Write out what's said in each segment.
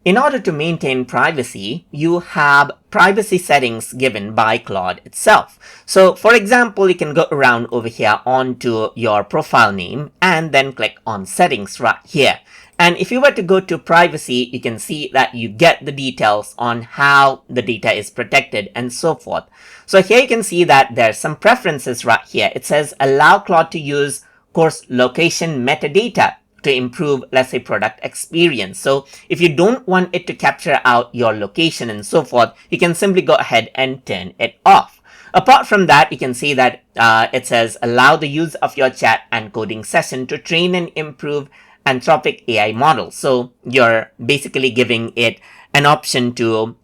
in order to maintain privacy, you have privacy settings given by Claude itself. So for example, you can go around over here onto your profile name and then click on settings right here. And if you were to go to privacy, you can see that you get the details on how the data is protected and so forth. So here you can see that there's some preferences right here. It says allow Claude to use course location metadata to improve, let's say, product experience. So if you don't want it to capture out your location and so forth, you can simply go ahead and turn it off. Apart from that, you can see that it says allow the use of your chat and coding session to train and improve Anthropic AI models. So you're basically giving it an option to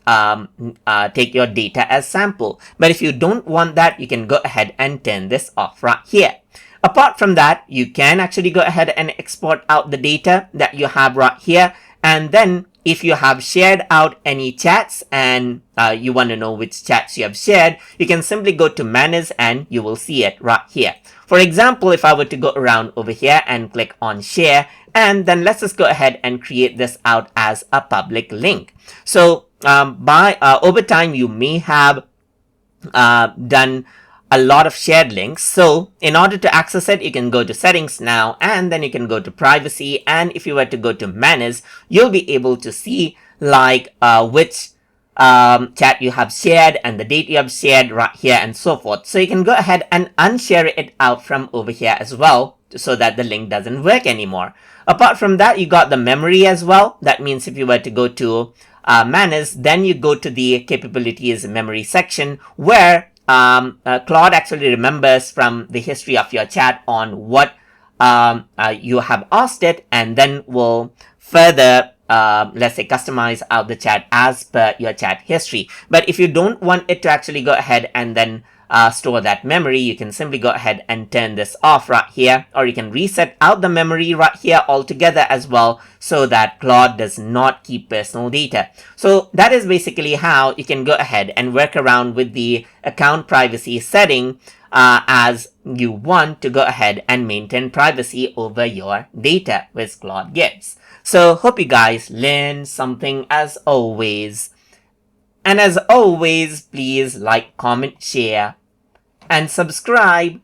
take your data as sample. But if you don't want that, you can go ahead and turn this off right here. Apart from that, you can actually go ahead and export out the data that you have right here. And then if you have shared out any chats and you want to know which chats you have shared, you can simply go to manage and you will see it right here. For example, if I were to go around over here and click on share, and then let's just go ahead and create this out as a public link. So over time, you may have done a lot of shared links. So in order to access it, you can go to settings now, and then you can go to privacy. And if you were to go to manage, you'll be able to see like which chat you have shared and the date you have shared right here and so forth. So you can go ahead and unshare it out from over here as well, so that the link doesn't work anymore. Apart from that, you got the memory as well. That means if you were to go to manage, then you go to the capabilities memory section where Claude actually remembers from the history of your chat on what you have asked it, and then will further let's say customize out the chat as per your chat history. But if you don't want it to actually go ahead and then store that memory, you can simply go ahead and turn this off right here, or you can reset out the memory right here altogether as well, so that Claude does not keep personal data. So that is basically how you can go ahead and work around with the account privacy setting as you want to go ahead and maintain privacy over your data with Claude Gives. So hope you guys learned something as always. And as always, please like, comment, share, and subscribe.